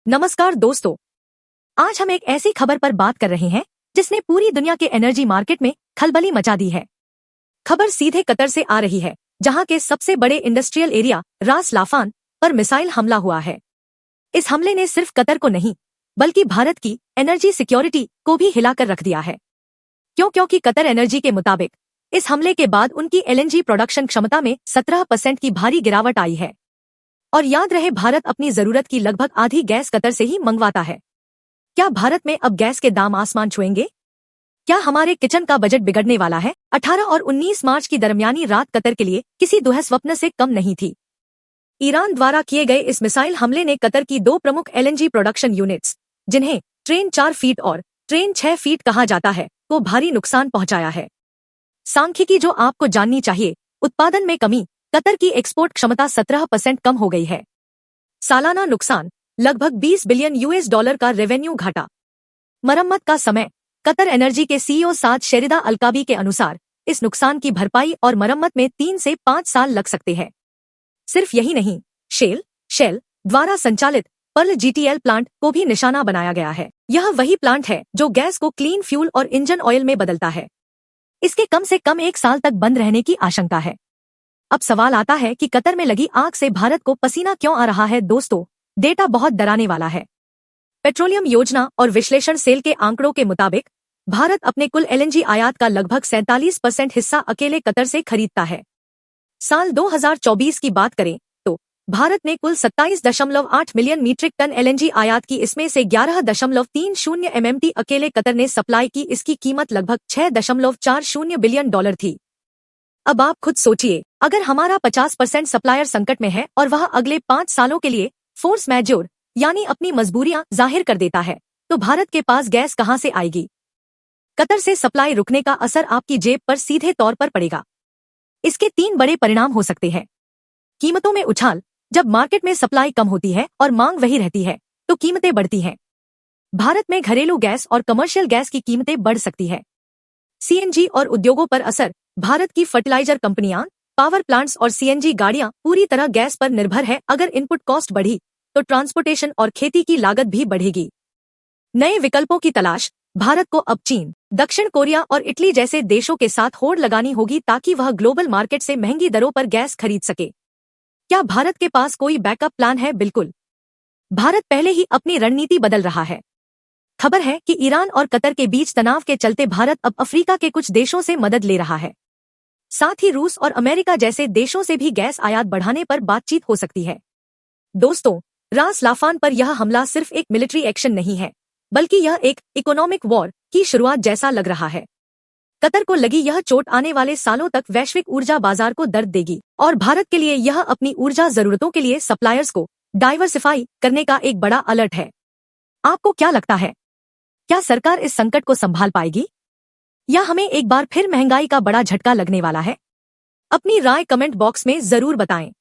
नमस्कार दोस्तों। आज हम एक ऐसी खबर पर बात कर रहे हैं जिसने पूरी दुनिया के एनर्जी मार्केट में खलबली मचा दी है। खबर सीधे कतर से आ रही है, जहां के सबसे बड़े इंडस्ट्रियल एरिया रास लाफान पर मिसाइल हमला हुआ है। इस हमले ने सिर्फ कतर को नहीं बल्कि भारत की एनर्जी सिक्योरिटी को भी हिलाकर रख दिया है। क्योंकि कतर एनर्जी के मुताबिक इस हमले के बाद उनकी एलएनजी प्रोडक्शन क्षमता में 17% की भारी गिरावट आई है। और याद रहे, भारत अपनी जरूरत की लगभग आधी गैस कतर से ही मंगवाता है। क्या भारत में अब गैस के दाम आसमान छुएंगे? क्या हमारे किचन का बजट बिगड़ने वाला है? 18 और 19 मार्च की दरमियानी रात कतर के लिए किसी दुःस्वप्न से कम नहीं थी। ईरान द्वारा किए गए इस मिसाइल हमले ने कतर की दो प्रमुख एलएनजी प्रोडक्शन यूनिट्स, जिन्हें ट्रेन 4 फीट और ट्रेन 6 फीट कहा जाता है, को भारी नुकसान पहुंचाया है। सांख्यिकी जो आपको जाननी चाहिए: उत्पादन में कमी, कतर की एक्सपोर्ट क्षमता 17% कम हो गई है। सालाना नुकसान लगभग 20 बिलियन यूएस डॉलर का रेवेन्यू घाटा। मरम्मत का समय: कतर एनर्जी के सीईओ साद शेरिदा अलकाबी के अनुसार इस नुकसान की भरपाई और मरम्मत में 3 से 5 साल लग सकते हैं। सिर्फ यही नहीं, शेल द्वारा संचालित पर्ल जीटीएल प्लांट को भी निशाना बनाया गया है। यह वही प्लांट है जो गैस को क्लीन फ्यूल और इंजन ऑयल में बदलता है। इसके कम से कम 1 साल तक बंद रहने की आशंका है। अब सवाल आता है कि कतर में लगी आग से भारत को पसीना क्यों आ रहा है? दोस्तों, डेटा बहुत डराने वाला है। पेट्रोलियम योजना और विश्लेषण सेल के आंकड़ों के मुताबिक भारत अपने कुल एलएनजी आयात का लगभग 47% हिस्सा अकेले कतर से खरीदता है। साल 2024 की बात करें तो भारत ने कुल 27.8 मिलियन मीट्रिक टन एलएनजी आयात की, इसमें से 11.30 एमएमटी अकेले कतर ने सप्लाई की। इसकी कीमत लगभग 6.40 बिलियन डॉलर थी। अब आप खुद सोचिए, अगर हमारा 50% सप्लायर संकट में है और वह अगले 5 सालों के लिए फोर्स मैज्योर यानी अपनी मजबूरियां जाहिर कर देता है, तो भारत के पास गैस कहां से आएगी? कतर से सप्लाई रुकने का असर आपकी जेब पर सीधे तौर पर पड़ेगा। इसके 3 बड़े परिणाम हो सकते हैं। कीमतों में उछाल: जब मार्केट में सप्लाई कम होती है और मांग वही रहती है, तो कीमतें बढ़ती हैं। भारत में घरेलू गैस और कमर्शियल गैस की कीमतें बढ़ सकती है। सीएनजी और उद्योगों पर असर: भारत की फर्टिलाइजर कंपनियां, पावर प्लांट्स और सीएनजी गाड़ियां पूरी तरह गैस पर निर्भर है। अगर इनपुट कॉस्ट बढ़ी तो ट्रांसपोर्टेशन और खेती की लागत भी बढ़ेगी। नए विकल्पों की तलाश: भारत को अब चीन, दक्षिण कोरिया और इटली जैसे देशों के साथ होड़ लगानी होगी ताकि वह ग्लोबल मार्केट से महंगी दरों पर गैस खरीद सके। क्या भारत के पास कोई बैकअप प्लान है? बिल्कुल। भारत पहले ही अपनी रणनीति बदल रहा है। खबर है कि ईरान और कतर के बीच तनाव के चलते भारत अब अफ्रीका के कुछ देशों से मदद ले रहा है। साथ ही रूस और अमेरिका जैसे देशों से भी गैस आयात बढ़ाने पर बातचीत हो सकती है। दोस्तों, रास लाफान पर यह हमला सिर्फ एक मिलिट्री एक्शन नहीं है, बल्कि यह एक इकोनॉमिक वॉर की शुरुआत जैसा लग रहा है। कतर को लगी यह चोट आने वाले सालों तक वैश्विक ऊर्जा बाजार को दर्द देगी और भारत के लिए यह अपनी ऊर्जा जरूरतों के लिए सप्लायर्स को डाइवर्सिफाई करने का एक बड़ा अलर्ट है। आपको क्या लगता है? क्या सरकार इस संकट को संभाल पाएगी, या हमें एक बार फिर महंगाई का बड़ा झटका लगने वाला है? अपनी राय कमेंट बॉक्स में जरूर बताएं।